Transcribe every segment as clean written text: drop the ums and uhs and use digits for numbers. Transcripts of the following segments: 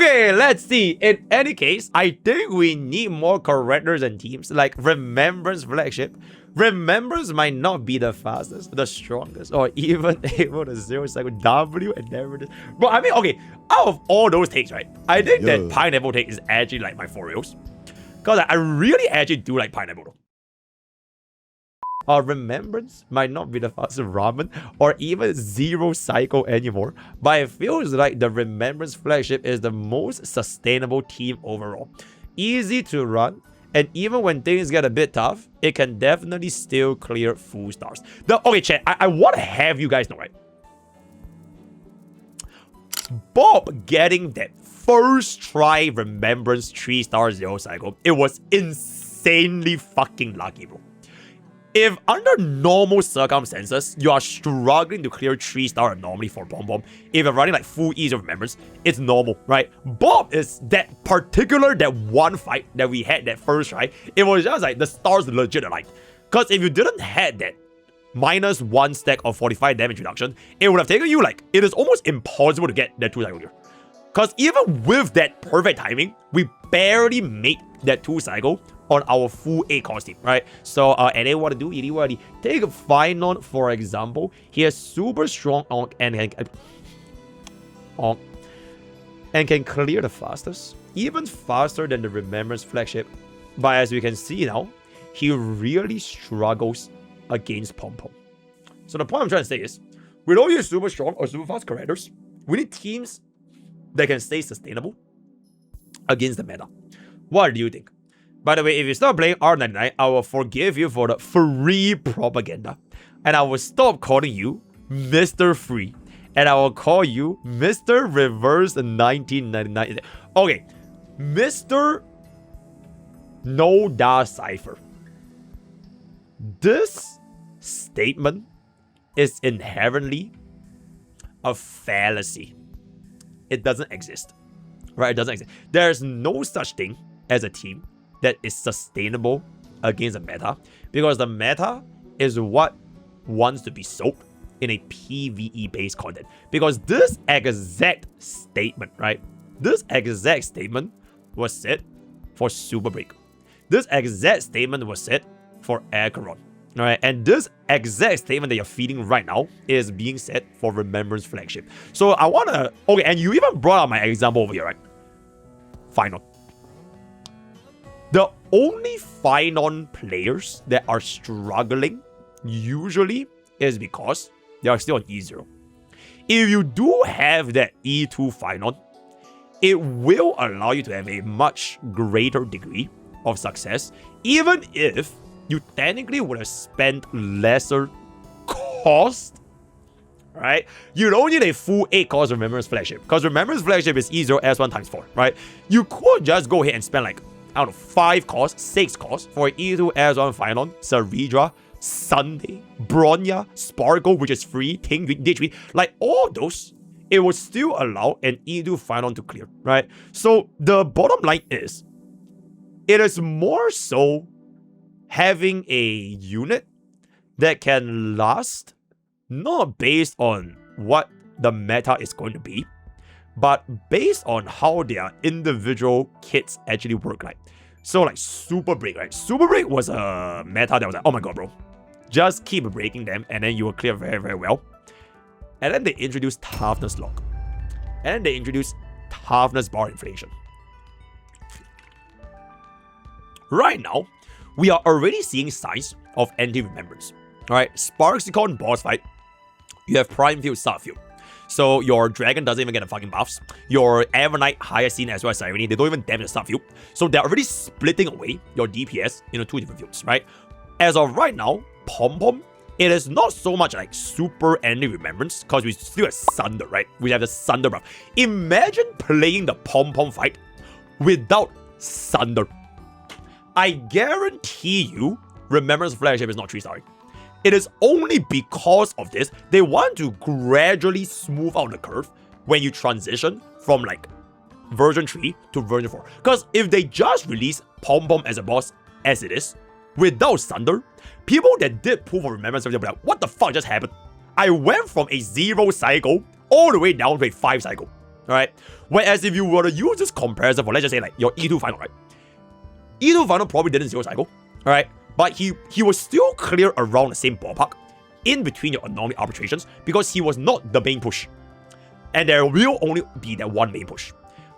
Okay, let's see. In any case, I think we need more characters and teams like Remembrance Flagship. Remembrance might not be the fastest, the strongest, or even able to zero cycle W and never. But I mean, okay, out of all those takes, right? I think that Pineapple take is actually like my for reals. Because I really actually do like Pineapple though. Remembrance might not be the fastest ramen or even zero cycle anymore, but it feels like the Remembrance Flagship is the most sustainable team overall. Easy to run, and even when things get a bit tough, it can definitely still clear full stars. Okay, chat, I want to have you guys know, right? Bob getting that first try Remembrance 3-star zero cycle, it was insanely fucking lucky, bro. If under normal circumstances, you are struggling to clear 3-star anomaly for Pom Pom, if you're running like full ease of Remembrance, it's normal, right? Bob is that one fight that we had that first try, it was just like the stars legit aligned. Because if you didn't have that -1 stack of 45 damage reduction, it would have taken you like, it is almost impossible to get that 2-cycle here. Because even with that perfect timing, we barely made that 2-cycle on our full 8 cost team, right? So, and they want to do it. Take Finon, for example. He is super strong and can clear the fastest, even faster than the Remembrance Flagship. But as we can see now, he really struggles against Pom Pom. So the point I'm trying to say is, we don't use super strong or super fast characters. We need teams that can stay sustainable against the meta. What do you think? By the way, if you start playing R99, I will forgive you for the free propaganda. And I will stop calling you Mr. Free. And I will call you Mr. Reverse 1999. Okay, Mr. No Da Cypher. This statement is inherently a fallacy. It doesn't exist. Right? It doesn't exist. There's no such thing as a team that is sustainable against the meta, because the meta is what wants to be soaked in a PvE based content. Because this exact statement, right? This exact statement was said for Super Break. This exact statement was said for Acheron. Alright, and this exact statement that you're feeding right now is being said for Remembrance Flagship. So I wanna, okay, and you even brought up my example over here, right? Final. The only Finon players that are struggling usually is because they are still on E0. If you do have that E2 Finon, it will allow you to have a much greater degree of success, even if you technically would have spent lesser cost, right? You don't need a full 8 cost Remembrance Flagship, because Remembrance Flagship is E0 S1 times 4, right? You could just go ahead and spend like, I don't know, 5 costs, 6 costs for E2 S1 Finon, Saridra, Sunday, Bronya, Sparkle, which is free, King Ditchweed, like all those, it would still allow an E2 Finon to clear, right? So the bottom line is, it is more so having a unit that can last, not based on what the meta is going to be, but based on how their individual kits actually work like. So like Super Break, right? Super Break was a meta that was like, oh my god, bro. Just keep breaking them and then you will clear very, very well. And then they introduced Toughness Lock. And then they introduced Toughness Bar Inflation. Right now, we are already seeing signs of anti-remembrance. Alright, Sparxicon boss fight. You have Prime Field, Sub Field. So your Dragon doesn't even get the fucking buffs. Your Evernight, Hyacinth as well as Irene, they don't even damage the Sub Field. So they're already splitting away your DPS into 2 different fields, right? As of right now, Pom Pom, it is not so much like super anti-remembrance, because we still have Sunder, right? We have the Sunder buff. Imagine playing the Pom Pom fight without Sunder. I guarantee you, Remembrance Flagship is not 3-starring. It is only because of this, they want to gradually smooth out the curve when you transition from like version 3 to version 4. Because if they just release Pom Pom as a boss as it is, without Sunder, people that did pull for Remembrance will be like, what the fuck just happened? I went from a 0 cycle all the way down to a 5 cycle. right? Whereas if you were to use this comparison for, let's just say, like, your E2 final, right? E2 final probably didn't zero cycle, right? But he was still clear around the same ballpark in between your anomaly arbitrations because he was not the main push. And there will only be that one main push.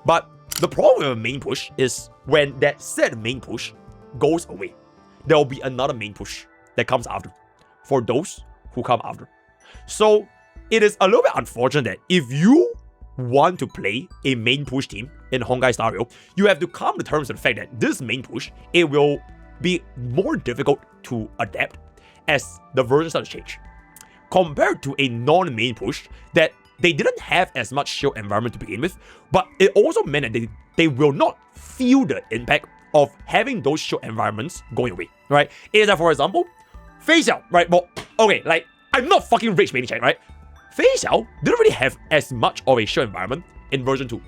But the problem with a main push is when that said main push goes away, there will be another main push that comes after for those who come after. So it is a little bit unfortunate that if you want to play a main push team in Honkai Star Rail, you have to come to terms with the fact that this main push, it will be more difficult to adapt as the version starts to change. Compared to a non-main push that they didn't have as much shield environment to begin with, but it also meant that they will not feel the impact of having those shield environments going away, right? It is like, for example, Fei Xiao, right? Well, okay, like, I'm not fucking rich Maniac, right? Fei Xiao didn't really have as much of a shield environment in version 2.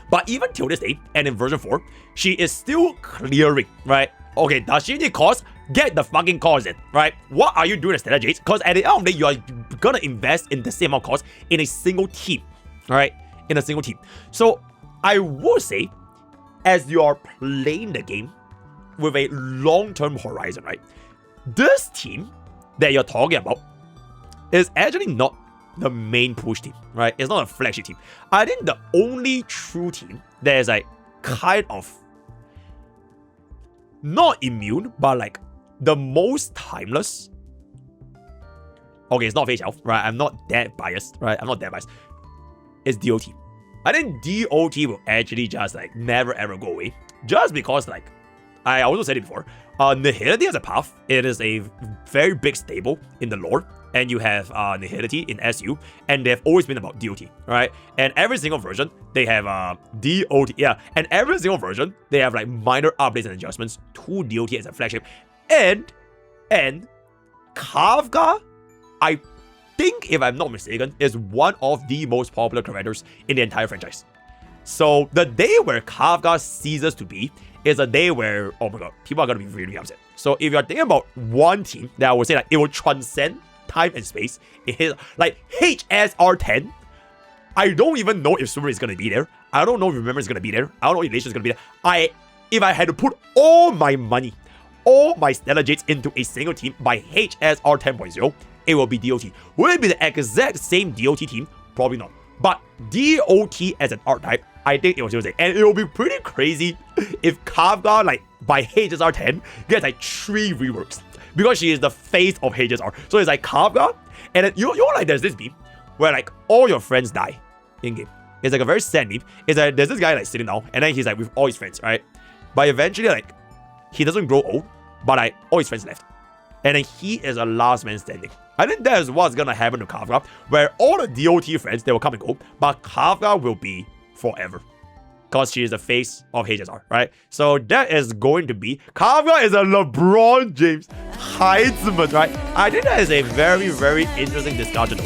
But even till this day, and in version 4, she is still clearing, right? Okay, does she need cores? Get the fucking cores in, right? What are you doing at Stellar Jades? Because at the end of the day, you are gonna invest in the same amount of cores in a single team, right? In a single team. So I would say, as you are playing the game with a long-term horizon, right? This team that you're talking about is actually not the main push team, right? It's not a flagship team. I think the only true team that is like kind of not immune, but like the most timeless. Okay, it's not Fei Xiao, right? I'm not that biased, right? I'm not that biased. It's DOT. I think DOT will actually just like never ever go away. Just because, like, I also said it before, Nihility as a path, it is a very big stable in the lore. And you have Nihility in SU, and they've always been about DOT, right? And every single version, they have DOT, yeah. And every single version, they have like minor updates and adjustments to DOT as a flagship. And Kafka, I think, if I'm not mistaken, is one of the most popular characters in the entire franchise. So the day where Kafka ceases to be is a day where, oh my god, people are gonna be really upset. So if you're thinking about one team that I would say like it will transcend time and space, it is like HSR10. I don't even know if Super is gonna be there. I don't know if Remember is gonna be there. I don't know if Elation is gonna be there. If I had to put all my money, all my Stellar Jades into a single team by HSR 10.0, it will be DOT. Will it be the exact same DOT team? Probably not. But DOT as an archetype, I think it was Tuesday. And it will be pretty crazy if Kafka, like, by HSR 10, gets like 3 reworks. Because she is the face of HSR. So it's like Kafka, and then you know like there's this meme where like all your friends die in game. It's like a very sad meme. It's like there's this guy like sitting down, and then he's like with all his friends, right? But eventually like he doesn't grow old, but like all his friends left. And then he is a last man standing. I think that is what's gonna happen to Kafka, where all the DOT friends, they will come and go, but Kafka will be forever. Because she is the face of HSR, right? So that is going to be... Kafka is a LeBron James Heisman, right? I think that is a very, very interesting discussion.